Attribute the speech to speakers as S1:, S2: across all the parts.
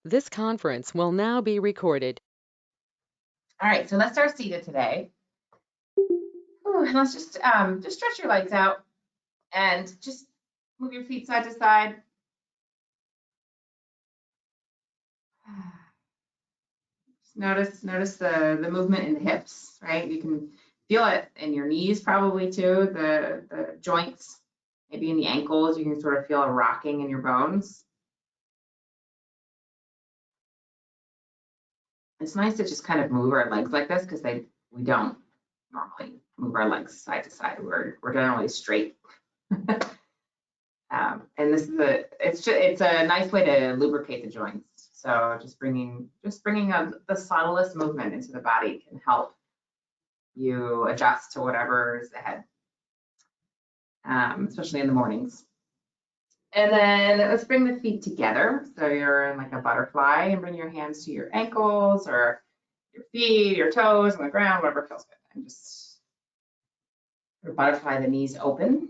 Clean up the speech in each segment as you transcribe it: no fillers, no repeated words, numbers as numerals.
S1: This conference will now be recorded.
S2: All right, so let's start seated today. Ooh, let's just stretch your legs out and just move your feet side to side. Just notice the movement in the hips, right? You can feel it in your knees probably too, the joints, maybe in the ankles. You can sort of feel a rocking in your bones. It's nice to just kind of move our legs like this because we don't normally move our legs side to side. We're generally straight. And this is it's a nice way to lubricate the joints. So just bringing the subtlest movement into the body can help you adjust to whatever's ahead, especially in the mornings. And then let's bring the feet together. So you're in like a butterfly, and bring your hands to your ankles or your feet, your toes on the ground, whatever feels good. And just butterfly, the knees open.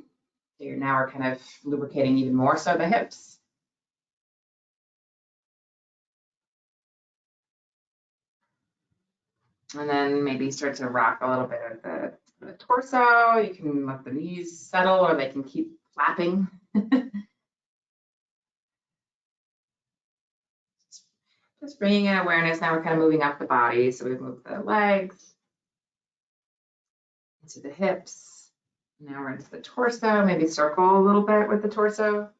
S2: So you're now we're kind of lubricating even more so the hips. And then maybe start to rock a little bit of the torso. You can let the knees settle or they can keep flapping. Just bringing in awareness. Now we're kind of moving up the body. So we've moved the legs into the hips. Now we're into the torso. Maybe circle a little bit with the torso.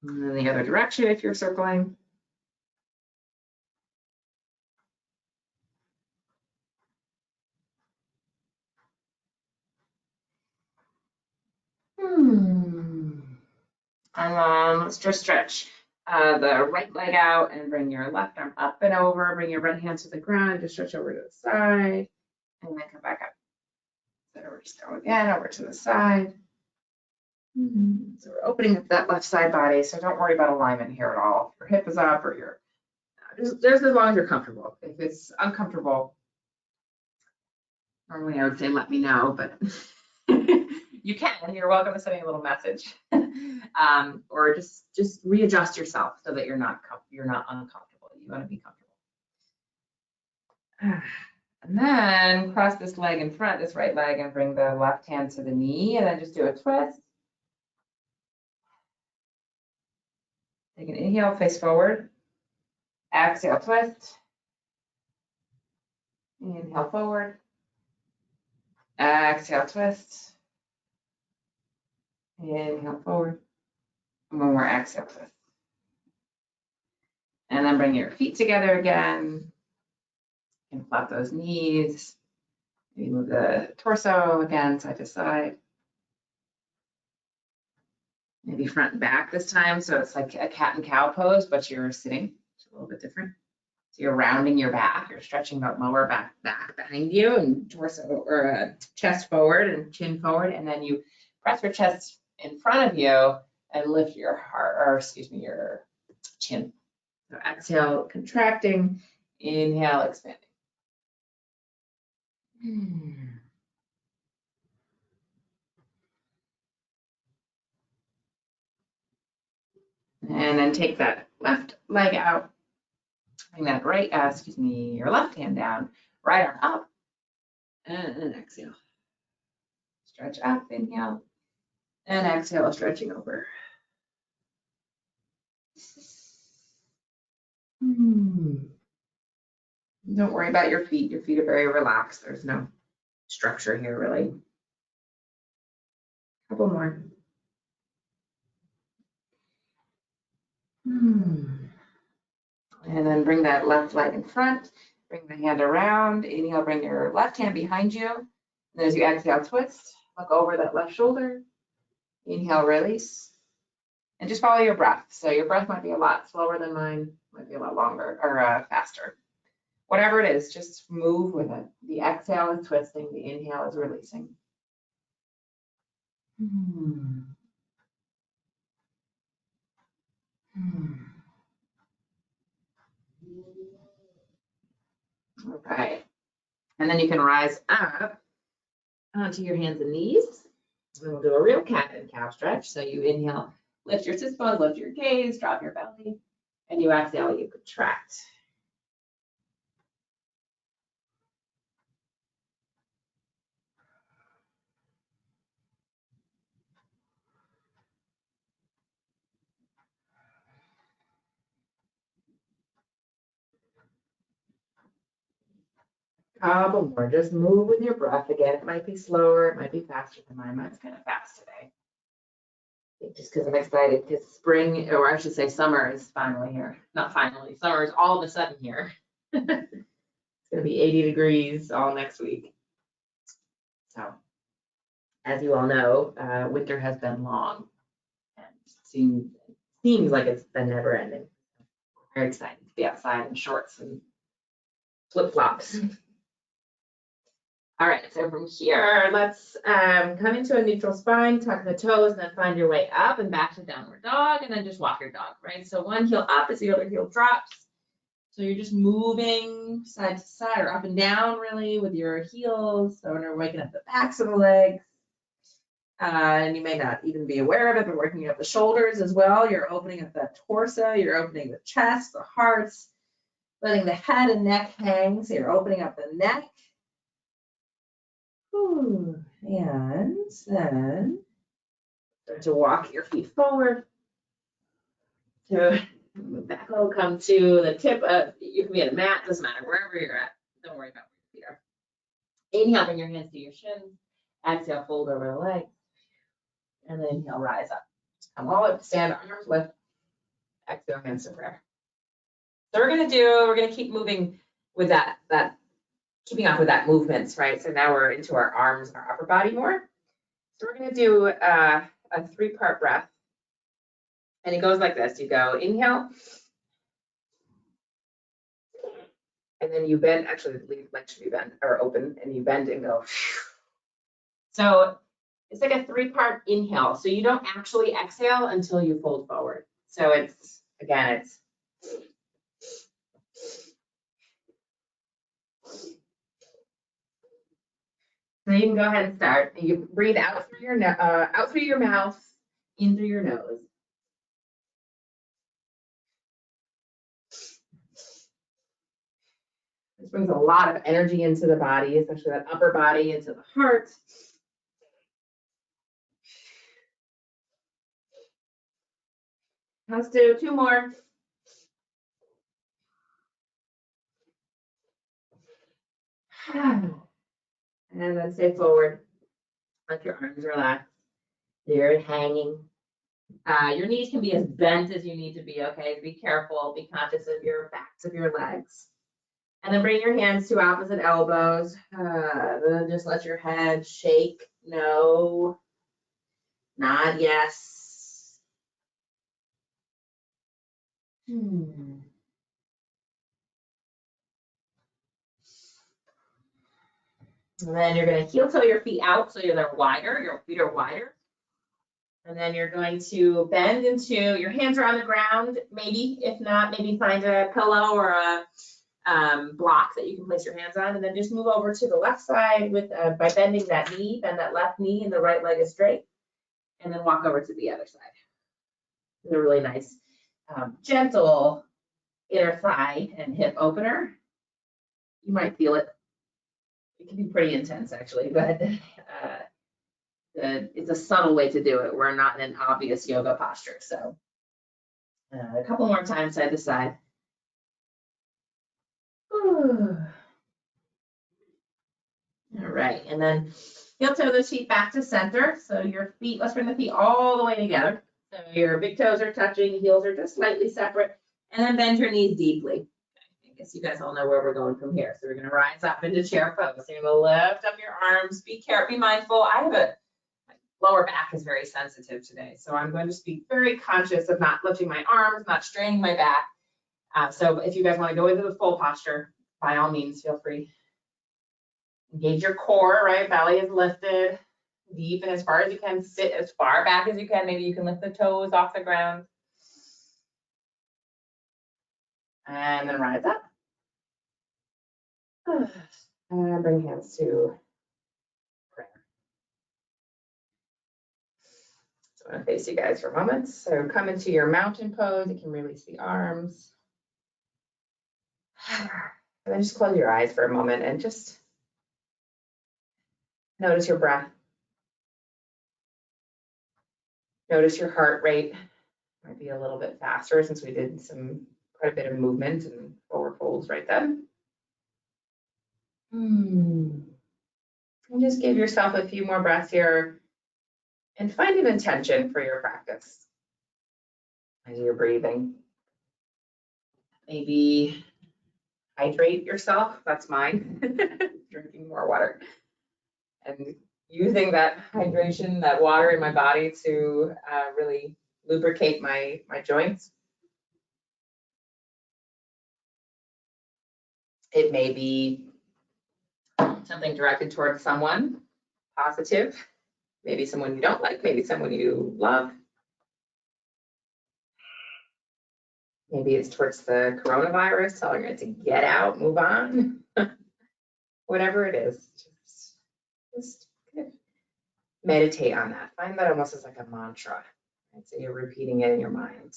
S2: And then the other direction if you're circling. And then let's just stretch the right leg out and bring your left arm up and over. Bring your right hand to the ground. Just stretch over to the side and then come back up. So we're just going again over to the side. So we're opening up that left side body. So don't worry about alignment here at all. If your hip is up or your just as long as you're comfortable. If it's uncomfortable, normally I would say let me know, but you can. You're welcome to send me a little message, or just readjust yourself so that you're not uncomfortable. You want to be comfortable. And then cross this leg in front, this right leg, and bring the left hand to the knee, and then just do a twist. Take an inhale, face forward. Exhale, twist. Inhale forward. Exhale, twist. Inhale forward. And one more exhale, twist. And then bring your feet together again. You can flap those knees. Maybe move the torso again, side to side. Maybe front and back this time. So it's like a cat and cow pose, but you're sitting. It's a little bit different. So you're rounding your back. You're stretching that lower back behind you and torso or chest forward and chin forward. And then you press your chest in front of you and lift your heart, or excuse me, your chin. So exhale, contracting. Inhale, expanding. And then take that left leg out. Bring that your left hand down, right arm up, and exhale. Stretch up, inhale, and exhale, stretching over. Don't worry about your feet. Your feet are very relaxed. There's no structure here, really. A couple more. And then bring that left leg in front. Bring the hand around. Inhale, bring your left hand behind you. And as you exhale, twist. Look over that left shoulder. Inhale, release. And just follow your breath. So your breath might be a lot slower than mine, might be a lot longer or faster. Whatever it is, just move with it. The exhale is twisting, the inhale is releasing. All right. And then you can rise up onto your hands and knees. And we'll do a real cat and cow stretch. So you inhale, lift your sit bones, lift your gaze, drop your belly, and you exhale, you contract. Couple more. Just move with your breath again. It might be slower, it might be faster than mine. Mine's kind of fast today. Just because I'm excited because spring, or I should say summer is finally here. Not finally, summer is all of a sudden here. It's gonna be 80 degrees all next week. So, as you all know, winter has been long and seems like it's been never ending. Very excited to be outside in shorts and flip-flops. All right, so from here, let's come into a neutral spine, tuck the toes, and then find your way up and back to downward dog, and then just walk your dog, right? So one heel up as the other heel drops. So you're just moving side to side or up and down, really, with your heels. So when you're waking up the backs of the legs, and you may not even be aware of it, but working up the shoulders as well. You're opening up that torso, you're opening the chest, the hearts, letting the head and neck hang. So you're opening up the neck. Ooh, and then start to walk your feet forward. To move back, come to the tip of, you can be at a mat, doesn't matter, wherever you're at. Don't worry about where your feet are. Inhale, bring your hands to your shins. Exhale, fold over the legs. And then inhale, rise up. Come all up, stand, arms lift. Exhale, hands to prayer. So we're gonna keep moving with that keeping up with that movements, right? So now we're into our arms and our upper body more. So we're gonna do a 3-part breath. And it goes like this. You go inhale. And then you bend, actually the legs should be bent or open, and you bend and go. So it's like a 3-part inhale. So you don't actually exhale until you fold forward. So it's, again, it's. So you can go ahead and start. You breathe out through your mouth, in through your nose. This brings a lot of energy into the body, especially that upper body, into the heart. Let's do 2 more. And then stay forward. Let your arms relax. You're hanging. Your knees can be as bent as you need to be, okay? Be careful. Be conscious of your backs of your legs. And then bring your hands to opposite elbows. Then just let your head shake. No. Nod yes. And then you're going to heel toe your feet out so they're wider. Your feet are wider. And then you're going to bend into, your hands are on the ground, maybe. If not, maybe find a pillow or a block that you can place your hands on. And then just move over to the left side with by bending that knee, bend that left knee, and the right leg is straight. And then walk over to the other side. It's a really nice, gentle inner thigh and hip opener. You might feel it. It can be pretty intense, actually, but it's a subtle way to do it. We're not in an obvious yoga posture. So a couple more times side to side. All right, and then heel toe those feet back to center. So your feet, let's bring the feet all the way together. So your big toes are touching, heels are just slightly separate, and then bend your knees deeply. I guess you guys all know where we're going from here. So we're going to rise up into chair pose. So you're going to lift up your arms. Be mindful. My lower back is very sensitive today, so I'm going to just be very conscious of not lifting my arms, not straining my back. So if you guys want to go into the full posture, by all means, feel free. Engage your core, right? Belly is lifted deep and as far as you can. Sit as far back as you can. Maybe you can lift the toes off the ground. And then rise up. And bring hands to prayer. So I'm gonna face you guys for a moment. So come into your mountain pose. You can release the arms. And then just close your eyes for a moment and just notice your breath. Notice your heart rate. Might be a little bit faster since we did quite a bit of movement and forward folds right then. And just give yourself a few more breaths here and find an intention for your practice as you're breathing. Maybe hydrate yourself. That's mine. Drinking more water and using that hydration, that water in my body to really lubricate my joints. It may be something directed towards someone positive, maybe someone you don't like, maybe someone you love. Maybe it's towards the coronavirus, telling it to get out, move on. Whatever it is, just kind of meditate on that. Find that almost as like a mantra, right? So you're repeating it in your mind.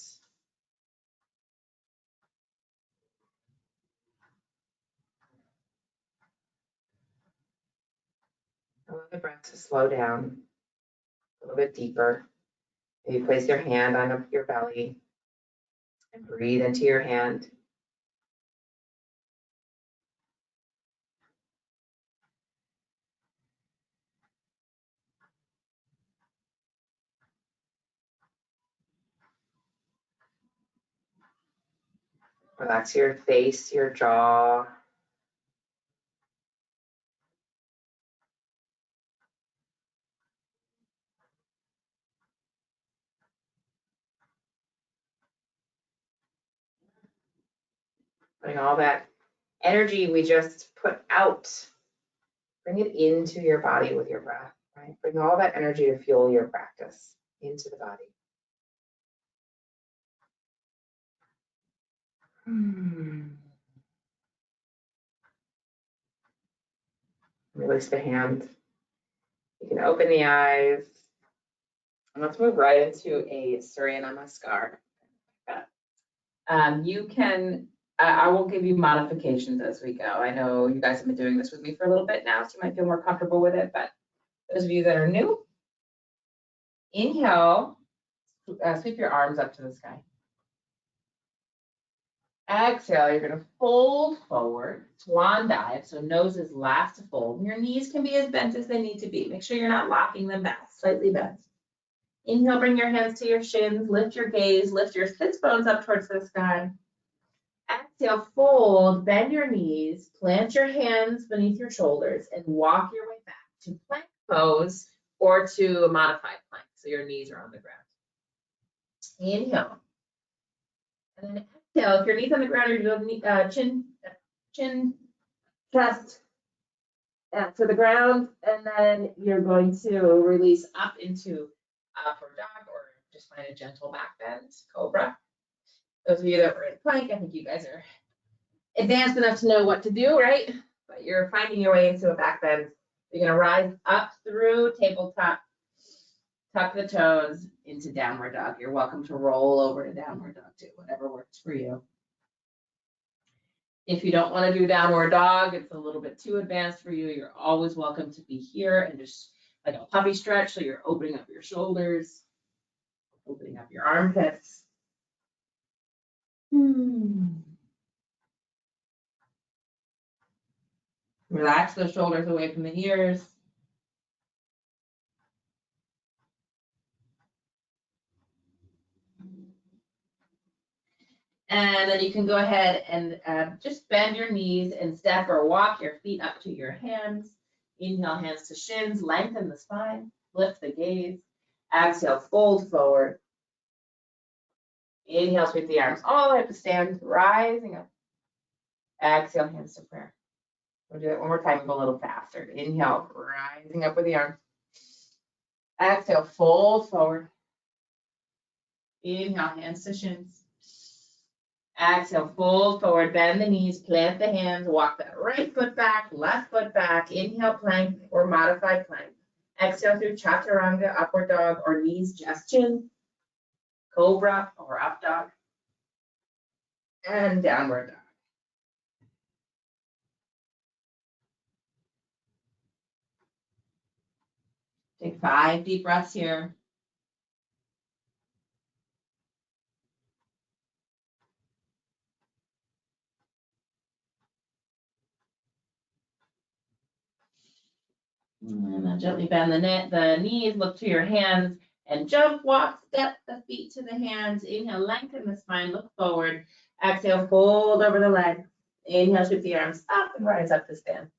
S2: Allow the breath to slow down a little bit deeper. Maybe place your hand on your belly and breathe into your hand. Relax your face, your jaw. Putting all that energy we just put out, bring it into your body with your breath, right? Bring all that energy to fuel your practice into the body. Release the hand. You can open the eyes. And let's move right into a Surya Namaskar. I will give you modifications as we go. I know you guys have been doing this with me for a little bit now, so you might feel more comfortable with it. But those of you that are new, inhale, sweep your arms up to the sky. Exhale, you're going to fold forward, swan dive, so nose is last to fold. Your knees can be as bent as they need to be. Make sure you're not locking them back, slightly bent. Inhale, bring your hands to your shins, lift your gaze, lift your sits bones up towards the sky. Exhale, fold, bend your knees, plant your hands beneath your shoulders, and walk your way back to plank pose or to a modified plank, so your knees are on the ground. Inhale. And then exhale, if your knees on the ground, you're doing chin, chest to the ground, and then you're going to release up into upward dog, or just find a gentle back bend, cobra. Those of you that were in plank, I think you guys are advanced enough to know what to do, right? But you're finding your way into a back bend. You're going to rise up through tabletop, tuck the toes into downward dog. You're welcome to roll over to downward dog too, whatever works for you. If you don't want to do downward dog, it's a little bit too advanced for you, you're always welcome to be here and just like a puppy stretch. So you're opening up your shoulders, opening up your armpits. Relax the shoulders away from the ears. And then you can go ahead and just bend your knees and step or walk your feet up to your hands. Inhale, hands to shins, lengthen the spine, lift the gaze. Exhale, fold forward. Inhale, sweep the arms all the way up to stand, rising up. Exhale, hands to prayer. We'll do that one more time, go a little faster. Inhale, rising up with the arms. Exhale, fold forward. Inhale, hands to shins. Exhale, fold forward, bend the knees, plant the hands, walk that right foot back, left foot back. Inhale, plank or modified plank. Exhale through chaturanga, upward dog, or knees, chest, chin, cobra or up dog, and downward dog. Take 5 deep breaths here. And then gently bend the knees, look to your hands, and jump, walk, step the feet to the hands. Inhale, lengthen the spine, look forward. Exhale, fold over the legs. Inhale, shoot the arms up and rise up to stand.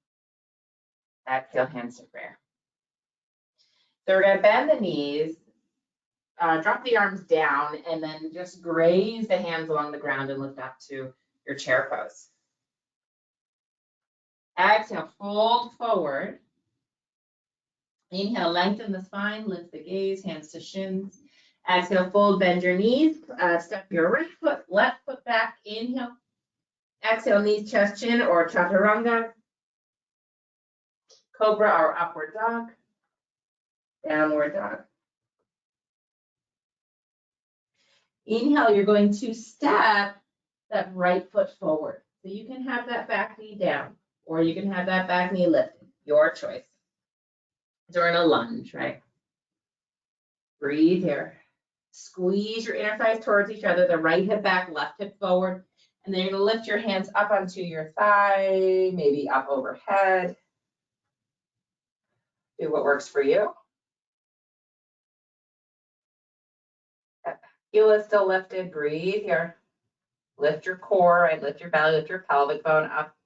S2: Exhale, hands to prayer. So we're gonna bend the knees, drop the arms down, and then just graze the hands along the ground and lift up to your chair pose. Exhale, fold forward. Inhale, lengthen the spine, lift the gaze, hands to shins. Exhale, fold, bend your knees, step your right foot, left foot back. Inhale. Exhale, knees, chest, chin, or chaturanga. Cobra or upward dog. Downward dog. Inhale, you're going to step that right foot forward. So you can have that back knee down, or you can have that back knee lifted, your choice. So we're in a lunge, right? Breathe here. Squeeze your inner thighs towards each other, the right hip back, left hip forward. And then you're gonna lift your hands up onto your thigh, maybe up overhead. Do what works for you. That back heel is still lifted, breathe here. Lift your core, right? Lift your belly, lift your pelvic bone up.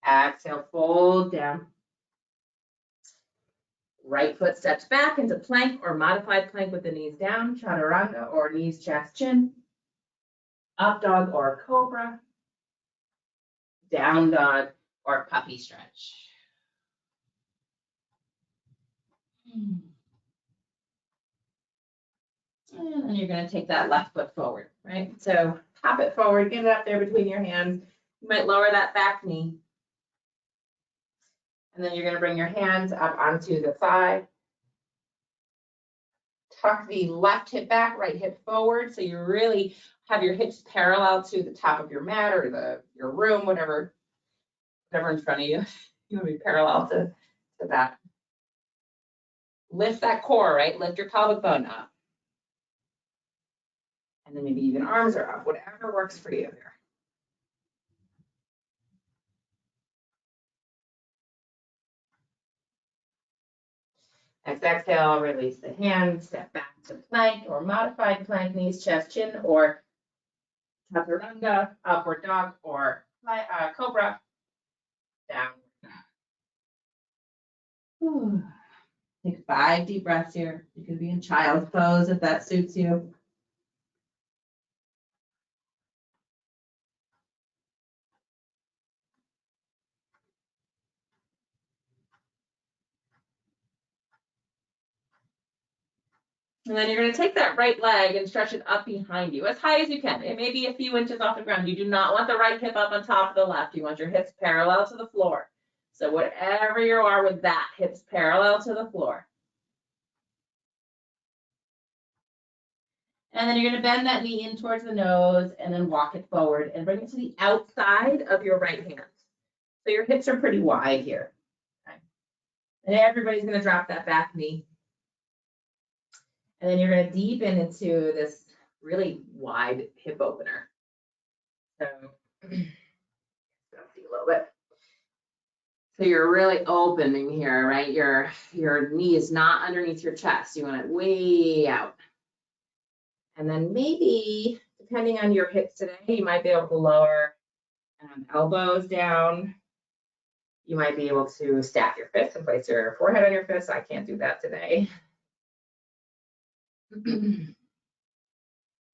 S2: Exhale, fold down. Right foot steps back into plank or modified plank with the knees down, chaturanga or knees, chest, chin. Up dog or cobra. Down dog or puppy stretch. And then you're going to take that left foot forward, right? So pop it forward, get it up there between your hands. You might lower that back knee. And then you're going to bring your hands up onto the thigh. Tuck the left hip back, right hip forward. So you really have your hips parallel to the top of your mat or your room, whatever in front of you. You want to be parallel to that. Lift that core, right? Lift your pelvic bone up. And then maybe even arms are up, whatever works for you there. Next exhale, release the hands, step back to plank or modified plank, knees, chest, chin, or chaturanga, upward dog, or cobra, downward dog. Take 5 deep breaths here. You can be in child's pose if that suits you. And then you're going to take that right leg and stretch it up behind you as high as you can. It may be a few inches off the ground. You do not want the right hip up on top of the left. You want your hips parallel to the floor. So whatever you are with that, hips parallel to the floor. And then you're going to bend that knee in towards the nose and then walk it forward and bring it to the outside of your right hand. So your hips are pretty wide here. Okay. And everybody's going to drop that back knee. And then you're going to deepen into this really wide hip opener. So, let's see a little bit. So you're really opening here, right? Your knee is not underneath your chest. You want it way out. And then maybe, depending on your hips today, you might be able to lower elbows down. You might be able to stack your fists and place your forehead on your fists. I can't do that today.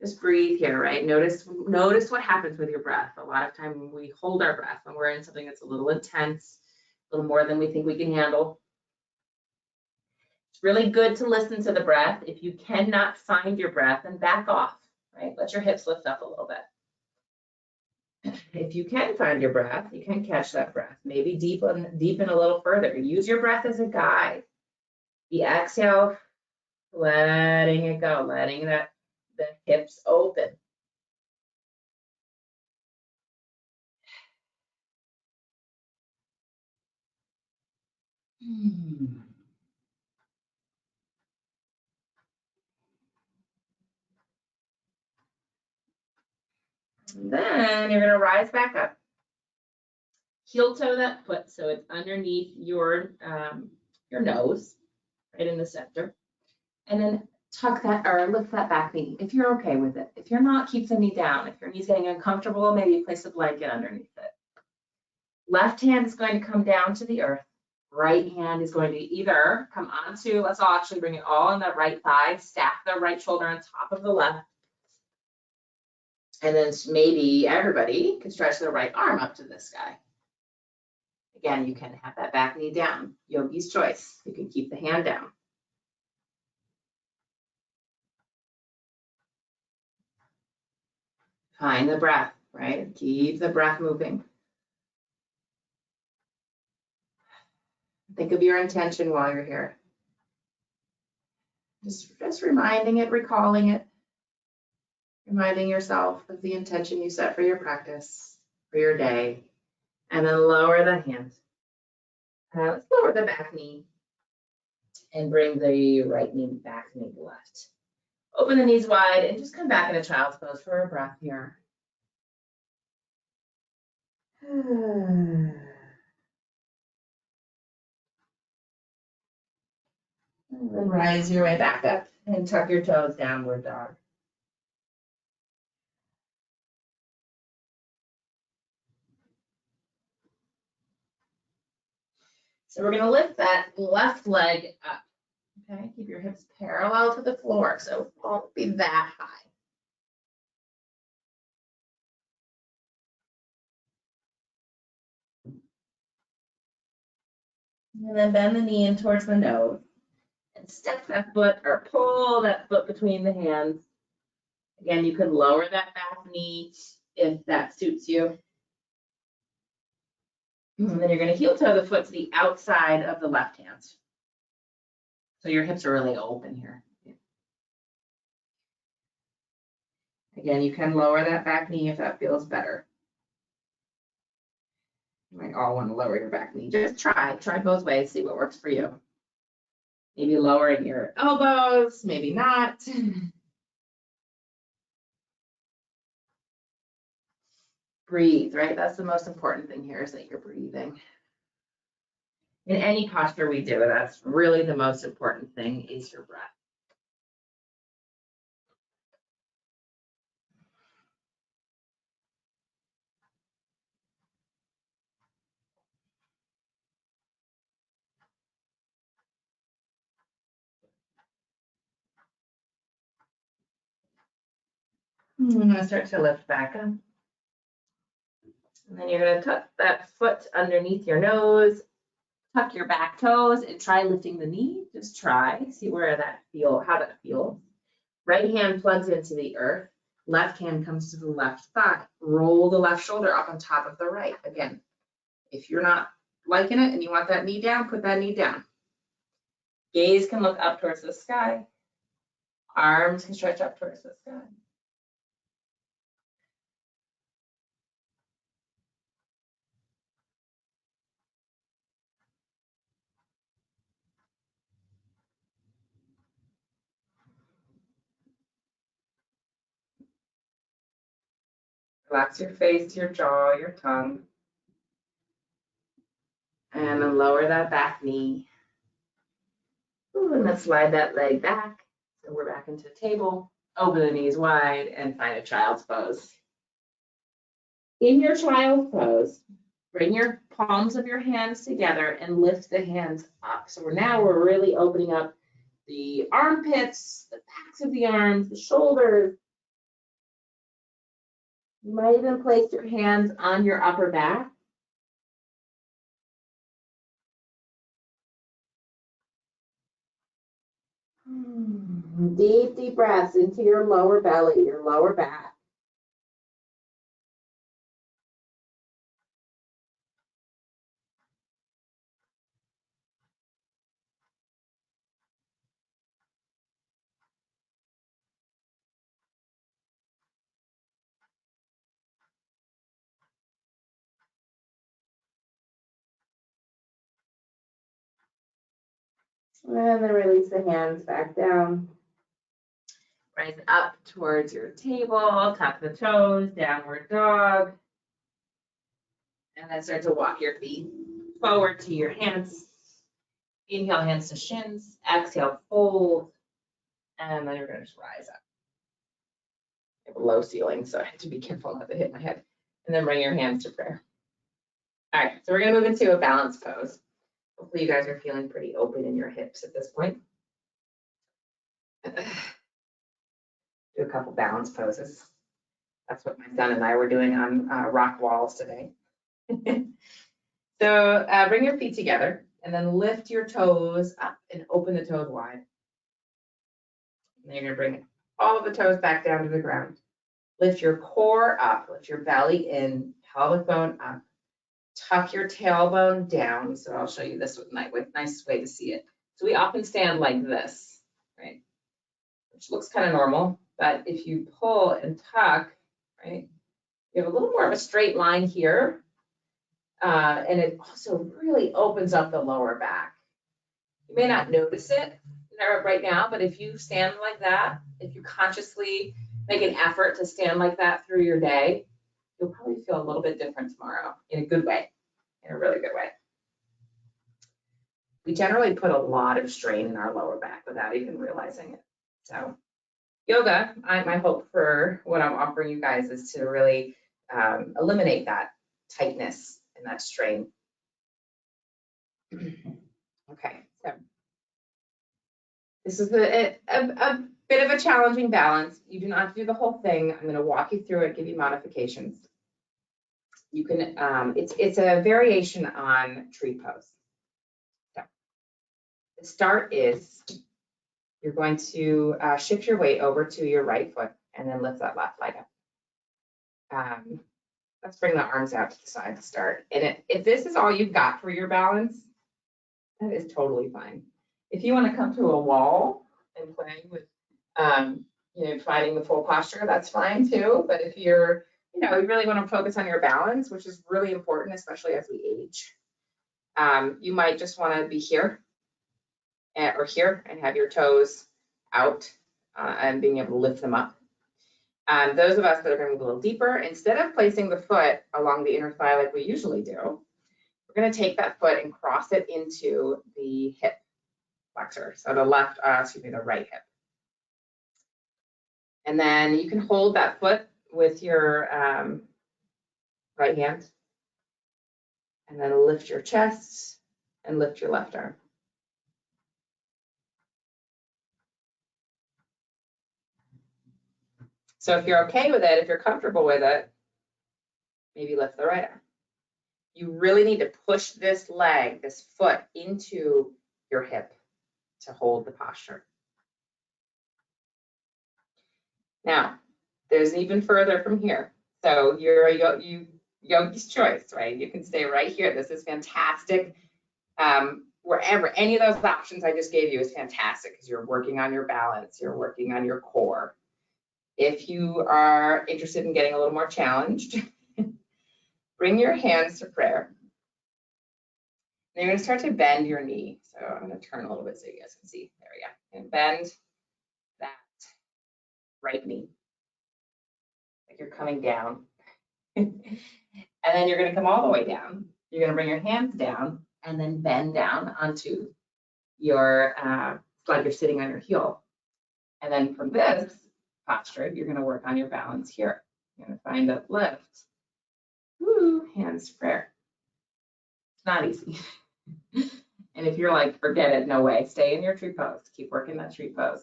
S2: Just breathe here, right? Notice what happens with your breath. A lot of time we hold our breath when we're in something that's a little intense, a little more than we think we can handle. It's really good to listen to the breath. If you cannot find your breath, then back off, right? Let your hips lift up a little bit. If you can find your breath, you can catch that breath. Maybe deepen a little further. Use your breath as a guide. The exhale, letting it go, letting the hips open. And then you're gonna rise back up. Heel toe that foot so it's underneath your nose, right in the center. And then tuck that or lift that back knee if you're okay with it. If you're not, keep the knee down. If your knee's getting uncomfortable, maybe place a blanket underneath it. Left hand is going to come down to the earth. Right hand is going to either come onto, let's all actually bring it all on the right thigh, stack the right shoulder on top of the left. And then maybe everybody can stretch their right arm up to the sky. Again, you can have that back knee down. Yogi's choice. You can keep the hand down. Find the breath, right? Keep the breath moving. Think of your intention while you're here. Just reminding it, recalling it. Reminding yourself of the intention you set for your practice, for your day. And then lower the hands. Let's lower the back knee and bring the right knee back to the left. Open the knees wide and just come back in a child's pose for a breath here. And then rise your way back up and tuck your toes, downward dog. So we're gonna lift that left leg up. Okay, keep your hips parallel to the floor, so it won't be that high. And then bend the knee in towards the nose. And step that foot or pull that foot between the hands. Again, you can lower that back knee if that suits you. And then you're going to heel toe the foot to the outside of the left hand. So your hips are really open here. Again, you can lower that back knee if that feels better. You might all want to lower your back knee. Just try both ways, see what works for you. Maybe lowering your elbows, maybe not. Breathe, right? That's the most important thing here is that you're breathing. In any posture we do, that's really the most important thing is your breath. I'm going to start to lift back up. And then you're going to tuck that foot underneath your nose, tuck your back toes, and try lifting the knee. Just try, see how that feels. Right hand plugs into the earth. Left hand comes to the left thigh. Roll the left shoulder up on top of the right. Again, if you're not liking it and you want that knee down, put that knee down. Gaze can look up towards the sky. Arms can stretch up towards the sky. Relax your face, your jaw, your tongue. And then lower that back knee. Ooh, and then slide that leg back. So we're back into table. Open the knees wide and find a child's pose. In your child's pose, bring your palms of your hands together and lift the hands up. So we're really opening up the armpits, the backs of the arms, the shoulders. You might even place your hands on your upper back. Deep, deep breaths into your lower belly, your lower back. And then release the hands back down. Rise up towards your table, tuck the toes, downward dog. And then start to walk your feet forward to your hands. Inhale, hands to shins. Exhale, fold. And then you're going to just rise up. I have a low ceiling, so I have to be careful not to hit my head. And then bring your hands to prayer. All right, so we're going to move into a balance pose. Hopefully you guys are feeling pretty open in your hips at this point. Do a couple balance poses. That's what my son and I were doing on rock walls today. So bring your feet together and then lift your toes up and open the toes wide. And then you're going to bring all of the toes back down to the ground. Lift your core up, lift your belly in, pelvic bone up. Tuck your tailbone down. So I'll show you this with nice way to see it. So we often stand like this, right? Which looks kind of normal, but if you pull and tuck, right, you have a little more of a straight line here. And it also really opens up the lower back. You may not notice it right now, but if you stand like that, if you consciously make an effort to stand like that through your day, you'll probably feel a little bit different tomorrow in a good way, in a really good way. We generally put a lot of strain in our lower back without even realizing it. So yoga, my hope for what I'm offering you guys is to really eliminate that tightness and that strain. Okay, so this is a bit of a challenging balance. You do not have to do the whole thing. I'm going to walk you through it, give you modifications. You can, it's a variation on tree pose. So the start is you're going to shift your weight over to your right foot and then lift that left leg up. Let's bring the arms out to the side to start. And if this is all you've got for your balance, that is totally fine. If you want to come to a wall and play with, finding the full posture, that's fine too. But if you're, you really want to focus on your balance, which is really important, especially as we age, you might just want to be here or here and have your toes out and being able to lift them up. Those of us that are going to move a little deeper, instead of placing the foot along the inner thigh like we usually do, we're going to take that foot and cross it into the hip flexor. So the right hip. And then you can hold that foot with your right hand. And then lift your chest and lift your left arm. So if you're okay with it, if you're comfortable with it, maybe lift the right arm. You really need to push this leg, this foot into your hip to hold the posture. Now, there's even further from here. So you're yogi's choice, right? You can stay right here. This is fantastic. Wherever, any of those options I just gave you is fantastic because you're working on your balance, you're working on your core. If you are interested in getting a little more challenged, bring your hands to prayer. And you're going to start to bend your knee. So I'm going to turn a little bit so you guys can see. There we go. And bend that right knee. Like you're coming down. And then you're going to come all the way down. You're going to bring your hands down and then bend down onto your, like you're sitting on your heel. And then from this posture, you're going to work on your balance here. You're going to find a lift. Woo, hands to prayer. It's not easy. And if you're like, forget it, no way, stay in your tree pose. Keep working that tree pose.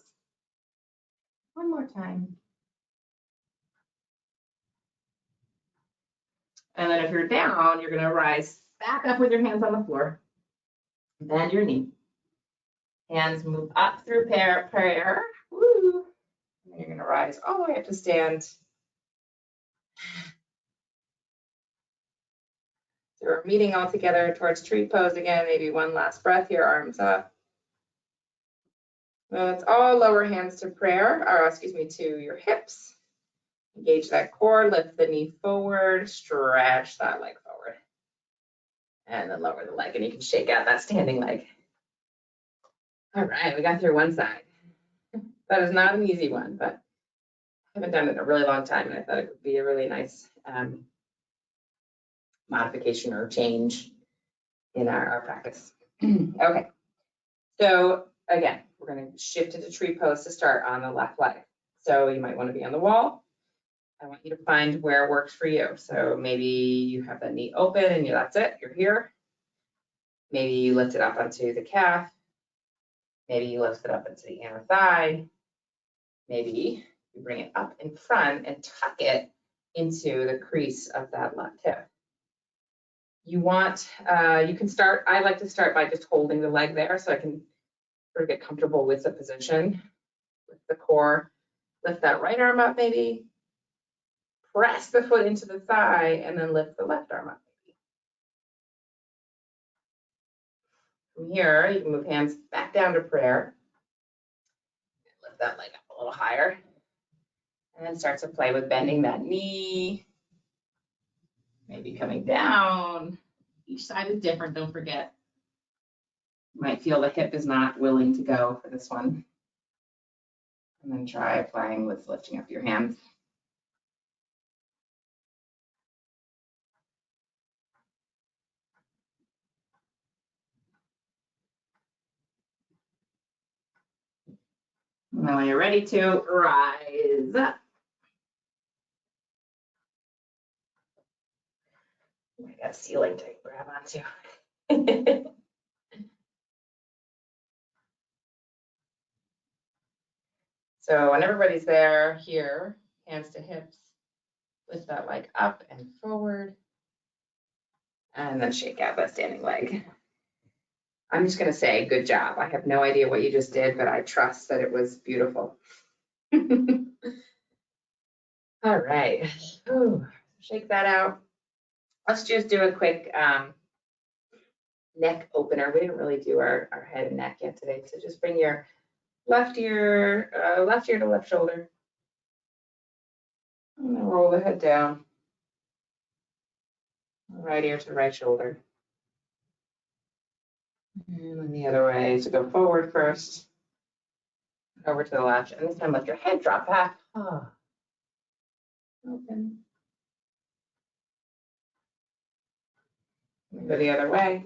S2: One more time. And then if you're down, you're going to rise back up with your hands on the floor. Bend your knee. Hands move up through prayer. Woo. And then you're going to rise all the way up to stand. So we're meeting all together towards tree pose again. Maybe one last breath here, arms up. It's all lower hands to prayer, or to your hips. Engage that core, lift the knee forward, stretch that leg forward. And then lower the leg, and you can shake out that standing leg. All right, we got through one side. That is not an easy one, but I haven't done it in a really long time, and I thought it would be a really nice modification or change in our practice. Okay, so again, we're going to shift into tree pose to start on the left leg. So you might want to be on the wall. I want you to find where works for you. So maybe you have the knee open and that's it, you're here. Maybe you lift it up onto the calf. Maybe you lift it up into the inner thigh. Maybe you bring it up in front and tuck it into the crease of that left hip. You want, you can start, I like to start by just holding the leg there so I can sort of get comfortable with the position, with the core. Lift that right arm up maybe. Press the foot into the thigh and then lift the left arm up. From here, you can move hands back down to prayer. Lift that leg up a little higher. And then start to play with bending that knee. Maybe coming down. Each side is different, don't forget. You might feel the hip is not willing to go for this one. And then try playing with lifting up your hands. And then when you're ready to, rise up. I got a ceiling to grab onto. So when everybody's there, here, hands to hips, lift that leg up and forward, and then shake out that standing leg. I'm just gonna say, good job. I have no idea what you just did, but I trust that it was beautiful. All right, ooh, shake that out. Let's just do a quick neck opener. We didn't really do our head and neck yet today, so just bring your left ear to left shoulder. And then roll the head down. Right ear to right shoulder. And then the other way, so go forward first, over to the left, and this time let your head drop back. Oh. Open. And go the other way.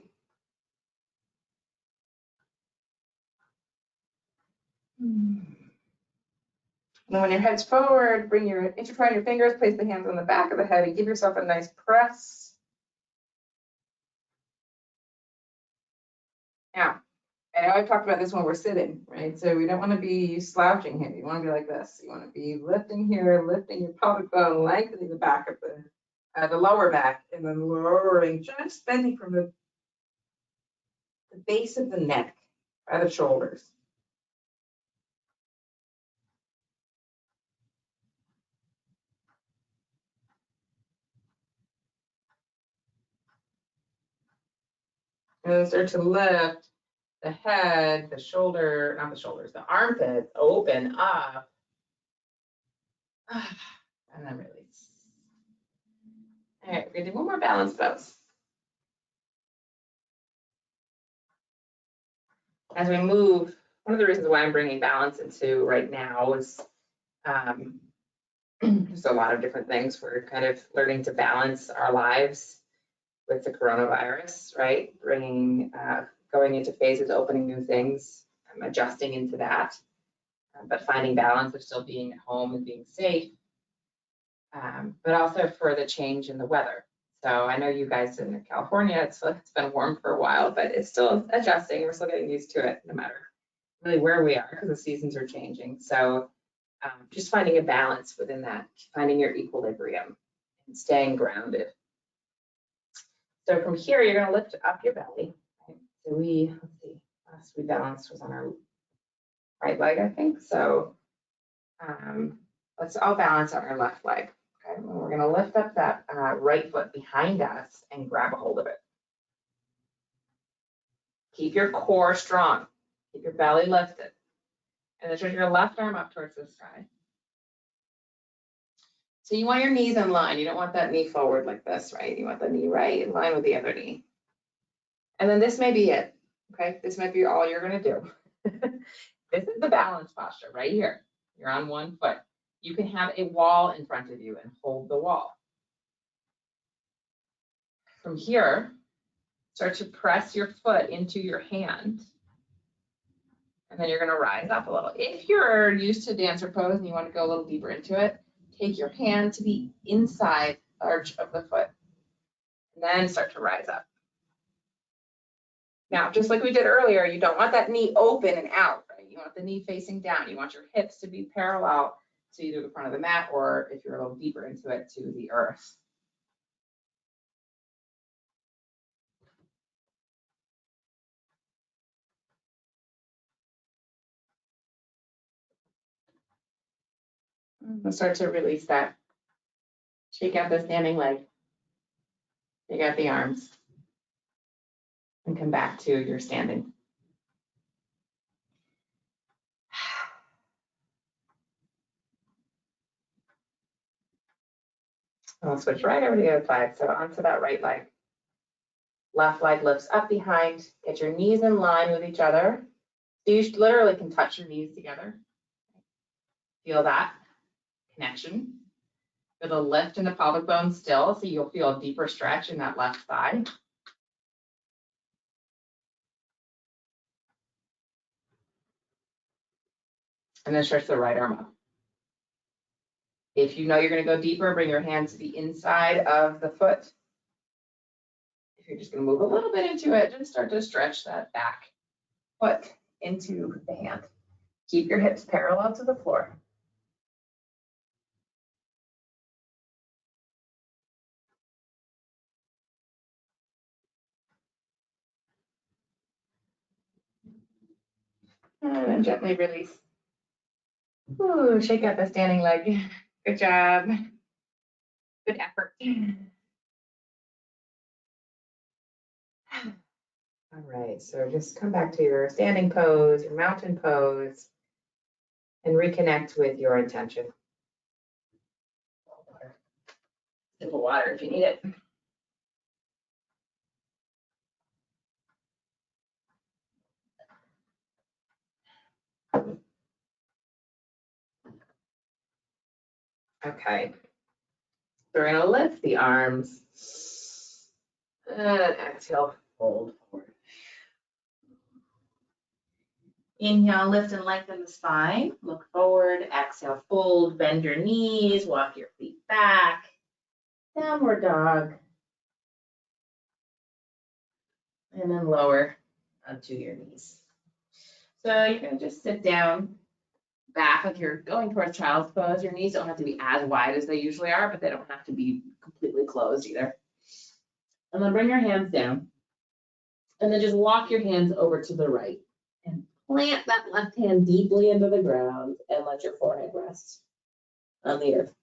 S2: And then when your head's forward, intertwine your fingers, place the hands on the back of the head, and give yourself a nice press. Now, I know I've talked about this when we're sitting, right? So we don't want to be slouching here. You want to be like this. You want to be lifting here, lifting your pelvic bone, lengthening the back of the lower back, and then lowering, just bending from the base of the neck by the shoulders. And then start to lift the head, the shoulder, not the shoulders, the armpits open up. And then release. All right, we're gonna do one more balance pose. As we move, one of the reasons why I'm bringing balance into right now is just a lot of different things. We're kind of learning to balance our lives with the coronavirus, right? Going into phases, opening new things, adjusting into that, but finding balance of still being at home and being safe, but also for the change in the weather. So I know you guys in California, it's been warm for a while, but it's still adjusting. We're still getting used to it, no matter really where we are, because the seasons are changing. So just finding a balance within that, finding your equilibrium and staying grounded. So from here, you're going to lift up your belly. Right? So let's see, last we balanced was on our right leg, I think. So let's all balance on our left leg. Okay, and we're going to lift up that right foot behind us and grab a hold of it. Keep your core strong. Keep your belly lifted. And then turn your left arm up towards the sky. So you want your knees in line. You don't want that knee forward like this, right? You want the knee right in line with the other knee. And then this may be it, okay? This might be all you're gonna do. This is the balance posture right here. You're on one foot. You can have a wall in front of you and hold the wall. From here, start to press your foot into your hand. And then you're going to rise up a little. If you're used to dancer pose and you want to go a little deeper into it, take your hand to the inside arch of the foot. And then start to rise up. Now, just like we did earlier, you don't want that knee open and out, right? You want the knee facing down. You want your hips to be parallel to either the front of the mat or, if you're a little deeper into it, to the earth. We'll start to release that. Shake out the standing leg. Shake out the arms. And come back to your standing. I'll switch right over to the other side. So onto that right leg. Left leg lifts up behind. Get your knees in line with each other. So you literally can touch your knees together. Feel that connection. Feel the lift in the pelvic bone still, so you'll feel a deeper stretch in that left thigh. And then stretch the right arm up. If you know you're going to go deeper, bring your hands to the inside of the foot. If you're just going to move a little bit into it, just start to stretch that back foot into the hand. Keep your hips parallel to the floor. And then gently release. Ooh, shake out the standing leg. Good job. Good effort. All right, so just come back to your standing pose, your mountain pose, and reconnect with your intention. Sip of water if you need it. Okay, so we're gonna lift the arms and exhale, fold forward. Inhale, lift and lengthen the spine. Look forward, exhale, fold, bend your knees, walk your feet back. Downward dog. And then lower onto your knees. So you're gonna just sit down back like you're going towards child's pose. Your knees don't have to be as wide as they usually are, but they don't have to be completely closed either. And then bring your hands down. And then just walk your hands over to the right. And plant that left hand deeply into the ground and let your forehead rest on the earth.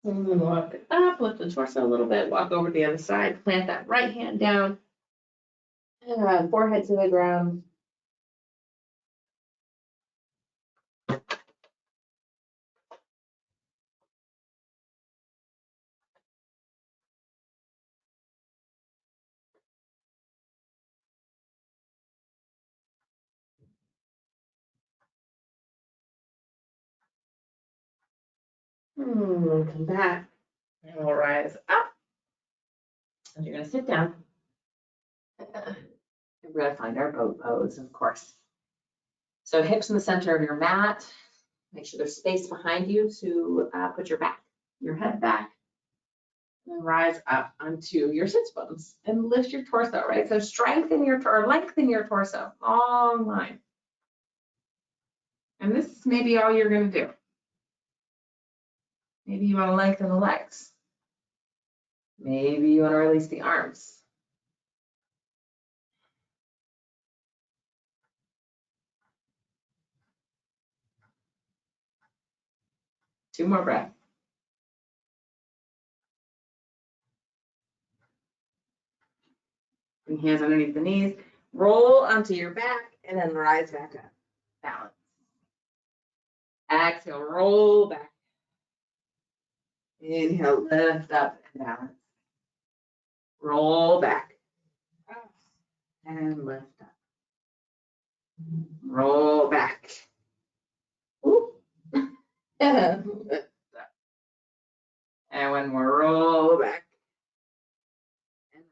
S2: And then walk up, lift the torso a little bit, walk over to the other side, plant that right hand down, and forehead to the ground. Come back, and we'll rise up. And you're gonna sit down. We're gonna find our boat pose, of course. So hips in the center of your mat. Make sure there's space behind you to put your head back. And rise up onto your sits bones and lift your torso, right? So strengthen your lengthen your torso, long line. And this may be all you're gonna do. Maybe you want to lengthen the legs. Maybe you want to release the arms. Two more breaths. Bring hands underneath the knees. Roll onto your back And then rise back up. Balance. Exhale, roll back. Inhale, lift up and balance. Roll back. And lift up. Roll back. Ooh. And lift up. And one more, roll back. And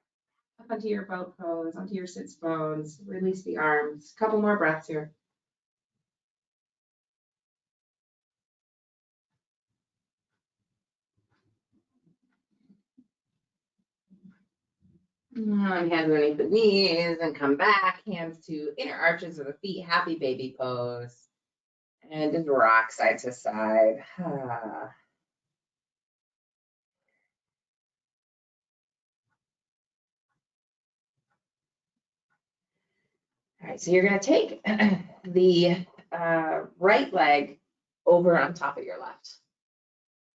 S2: up onto your boat pose, onto your sits bones. Release the arms. Couple more breaths here. Hands underneath the knees and come back. Hands to inner arches of the feet. Happy baby pose. And just rock side to side. All right, so you're going to take the right leg over on top of your left.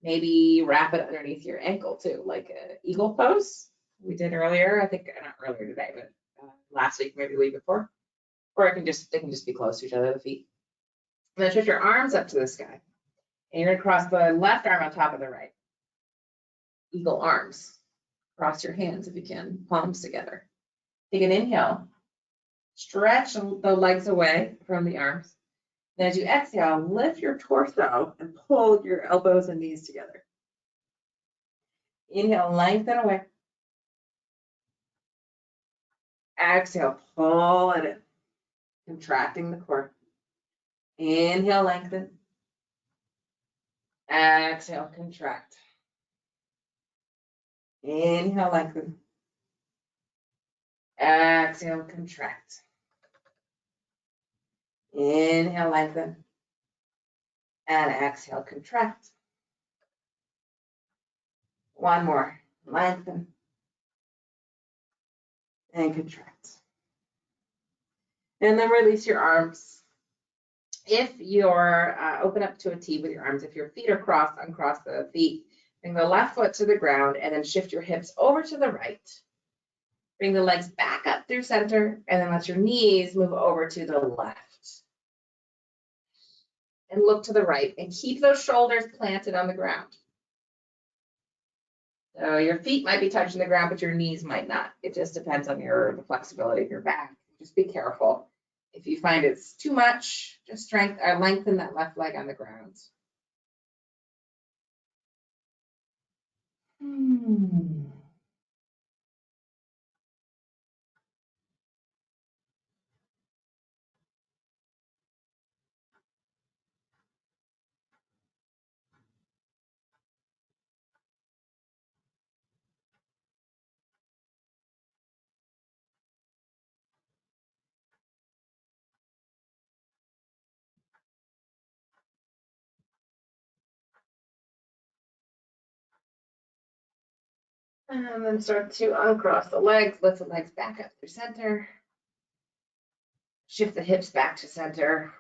S2: Maybe wrap it underneath your ankle too, like an eagle pose we did earlier. I think not earlier today, but last week, maybe the week before. Or they can just be close to each other, the feet. And then shift your arms up to the sky. And you're going to cross the left arm on top of the right. Eagle arms. Cross your hands if you can, palms together. Take an inhale. Stretch the legs away from the arms. Then as you exhale, lift your torso and pull your elbows and knees together. Inhale, lengthen away. Exhale, pull it in, contracting the core. Inhale, lengthen. Exhale, contract. Inhale, lengthen. Exhale, contract. Inhale, lengthen. And exhale, contract. One more. Lengthen. And contract. And then release your arms. If you're open up to a T with your arms, if your feet are crossed, uncross the feet. Bring the left foot to the ground and then shift your hips over to the right. Bring the legs back up through center and then let your knees move over to the left. And look to the right and keep those shoulders planted on the ground. So your feet might be touching the ground, but your knees might not. It just depends on the flexibility of your back. Just be careful. If you find it's too much, just lengthen that left leg on the ground. And then start to uncross the legs, lift the legs back up through center. Shift the hips back to center.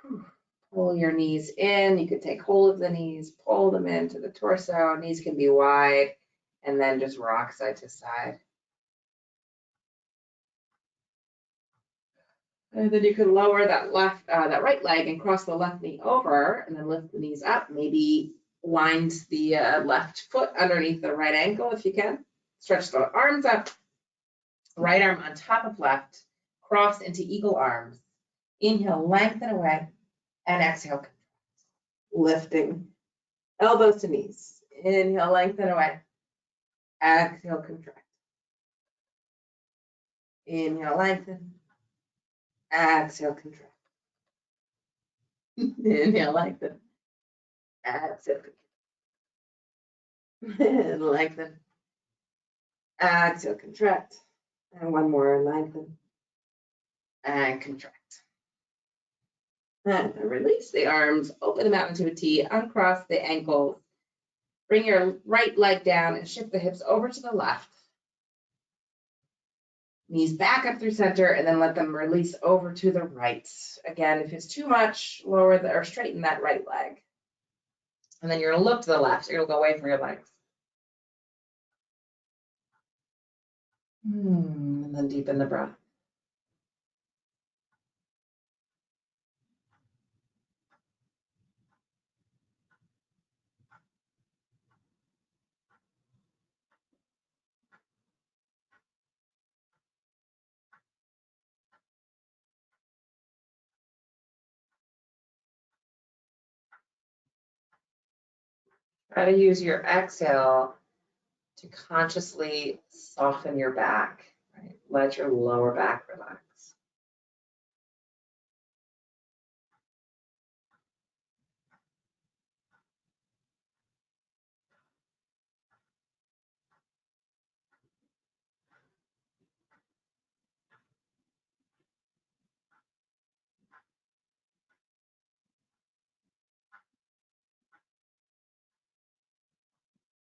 S2: Pull your knees in. You could take hold of the knees, pull them into the torso. Knees can be wide, and then just rock side to side. And then you can lower that right leg and cross the left knee over, and then lift the knees up. Maybe wind the left foot underneath the right ankle if you can. Stretch the arms up. Right arm on top of left. Cross into eagle arms. Inhale, lengthen away, and exhale, lifting elbows to knees. Inhale, lengthen away. Exhale, contract. Inhale, lengthen. Exhale, contract. Inhale, lengthen. Exhale, contract. And lengthen. Exhale, contract. And one more, lengthen. And contract. And release the arms, open them out into a T, uncross the ankles. Bring your right leg down and shift the hips over to the left. Knees back up through center and then let them release over to the right. Again, if it's too much, lower or straighten that right leg. And then you're going to look to the left. So you're going to go away from your legs. And then deepen the breath. Try to use your exhale to consciously soften your back, right? Let your lower back relax.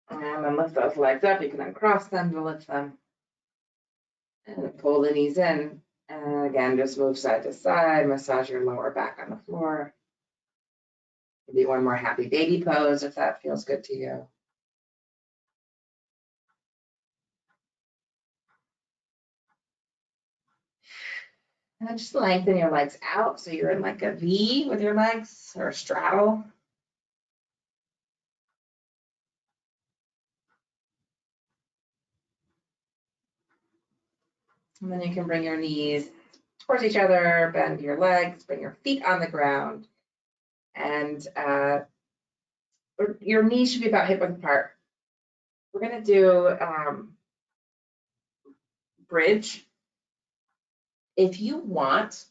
S2: And then lift those legs up. You can uncross them to lift them. And pull the knees in. And again, just move side to side. Massage your lower back on the floor. Maybe one more happy baby pose if that feels good to you. And then just lengthen your legs out so you're in like a V with your legs or a straddle. And then you can bring your knees towards each other, bend your legs, bring your feet on the ground. And your knees should be about hip width apart. We're going to do bridge. If you want,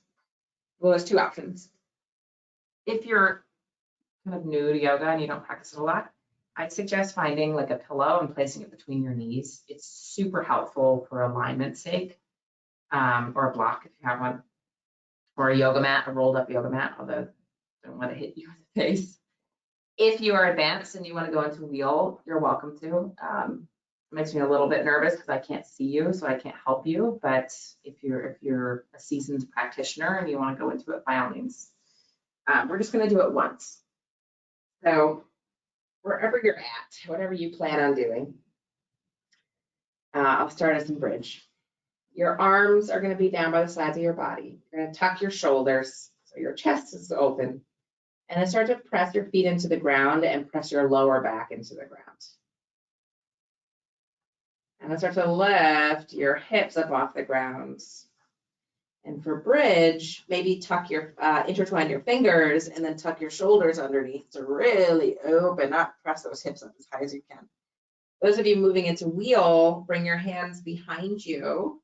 S2: well, there's two options. If you're kind of new to yoga and you don't practice it a lot, I'd suggest finding like a pillow and placing it between your knees. It's super helpful for alignment's sake, or a block if you have one, or a yoga mat, a rolled up yoga mat, although I don't want to hit you in the face. If you are advanced and you want to go into wheel, you're welcome to. It makes me a little bit nervous because I can't see you, so I can't help you. But if you're a seasoned practitioner and you want to go into it, by all means. We're just going to do it once. So wherever you're at, whatever you plan on doing, I'll start as in bridge. Your arms are going to be down by the sides of your body. You're going to tuck your shoulders so your chest is open. And then start to press your feet into the ground and press your lower back into the ground. And then start to lift your hips up off the ground. And for bridge, maybe tuck your, intertwine your fingers and then tuck your shoulders underneath to really open up, press those hips up as high as you can. Those of you moving into wheel, bring your hands behind you.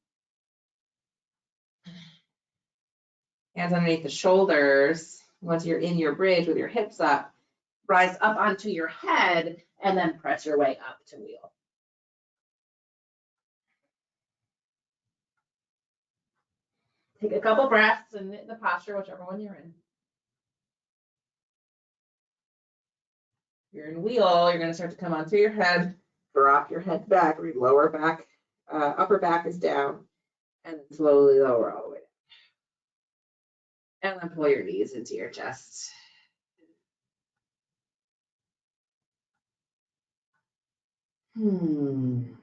S2: Hands underneath the shoulders. Once you're in your bridge with your hips up, rise up onto your head and then press your way up to wheel. Take a couple breaths and the posture, whichever one you're in. If you're in wheel, you're going to start to come onto your head, drop your head back, or your lower back, upper back is down, and then slowly lower all the way down. And then pull your knees into your chest. And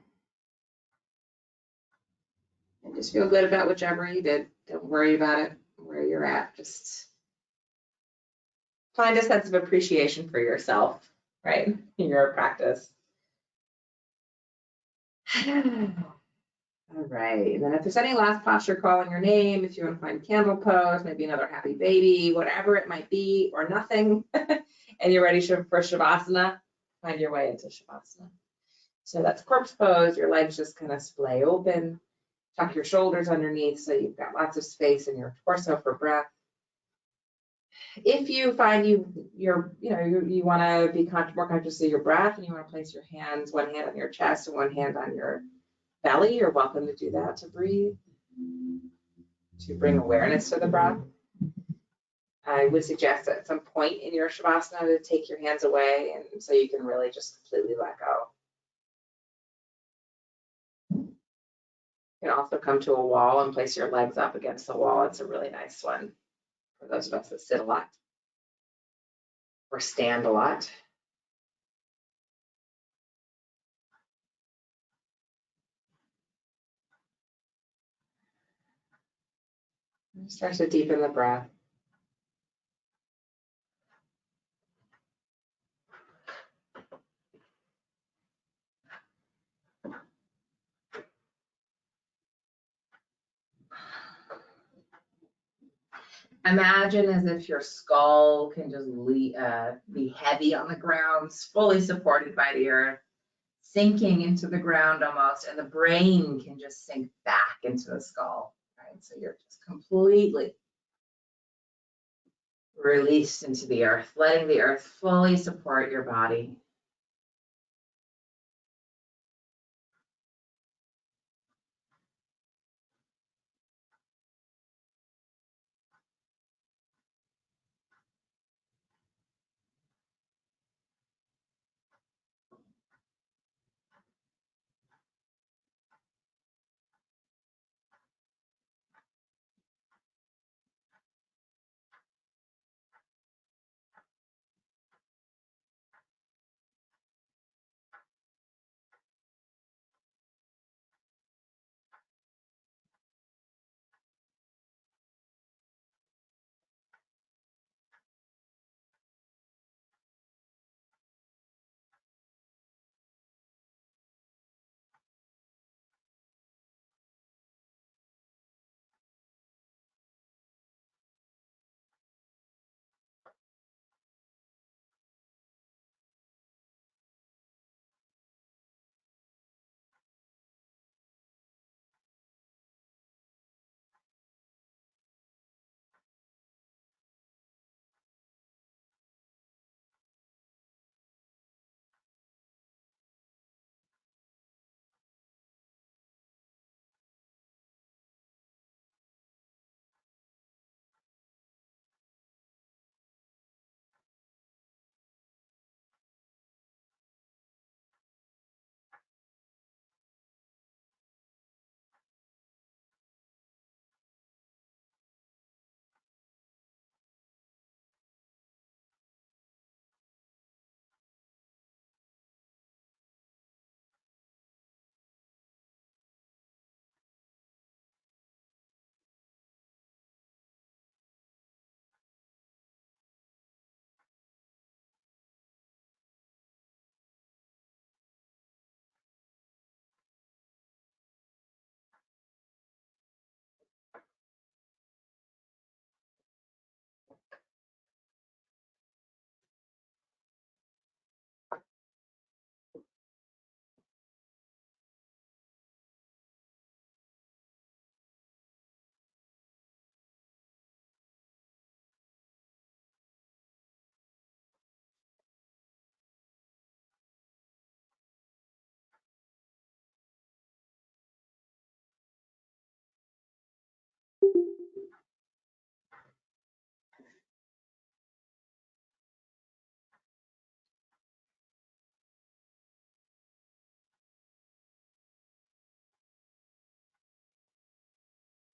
S2: just feel good about whichever you did. Don't worry about it, where you're at. Just find a sense of appreciation for yourself, right, in your practice. All right, and then if there's any last posture calling your name, if you want to find candle pose, maybe another happy baby, whatever it might be, or nothing, and you're ready for Shavasana, find your way into Shavasana. So that's corpse pose, your legs just kind of splay open, tuck your shoulders underneath so you've got lots of space in your torso for breath. If you find you want to be more conscious of your breath and you want to place your hands, one hand on your chest and one hand on your belly, you're welcome to do that, to breathe, to bring awareness to the breath. I would suggest at some point in your Shavasana to take your hands away and so you can really just completely let go. You can also come to a wall and place your legs up against the wall. It's a really nice one for those of us that sit a lot or stand a lot. Start to deepen the breath. Imagine as if your skull can just be heavy on the ground, fully supported by the earth, sinking into the ground almost, and the brain can just sink back into the skull, right? So you're just completely released into the earth, letting the earth fully support your body.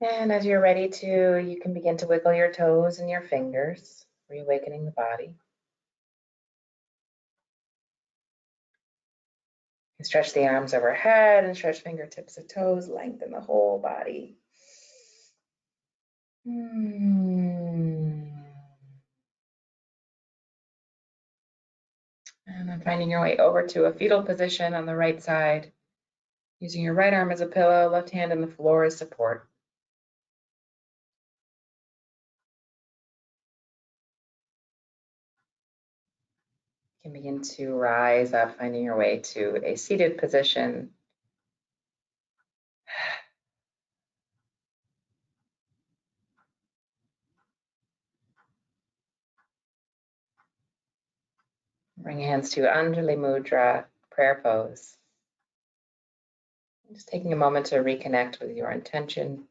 S2: And as you're ready to, you can begin to wiggle your toes and your fingers, reawakening the body. You stretch the arms overhead and stretch fingertips of toes, lengthen the whole body. And then finding your way over to a fetal position on the right side, using your right arm as a pillow, left hand on the floor as support. You can begin to rise up, finding your way to a seated position. Bring hands to Anjali Mudra, prayer pose. Just taking a moment to reconnect with your intention.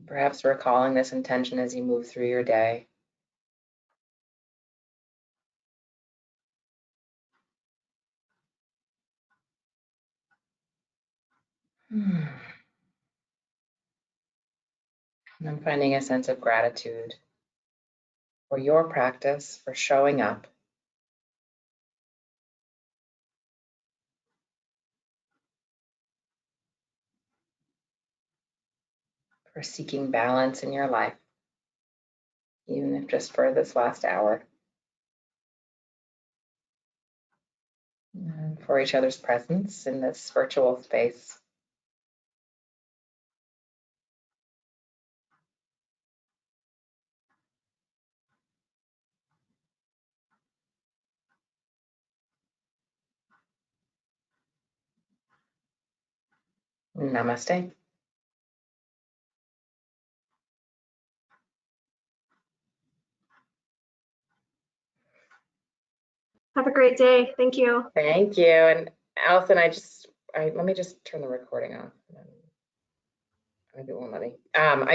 S2: Perhaps recalling this intention as you move through your day. And I'm finding a sense of gratitude for your practice, for showing up. For seeking balance in your life, even if just for this last hour. And for each other's presence in this virtual space. Namaste.
S3: Have a great day. Thank you.
S2: Thank you. And Allison, let me just turn the recording off. Maybe it won't let me.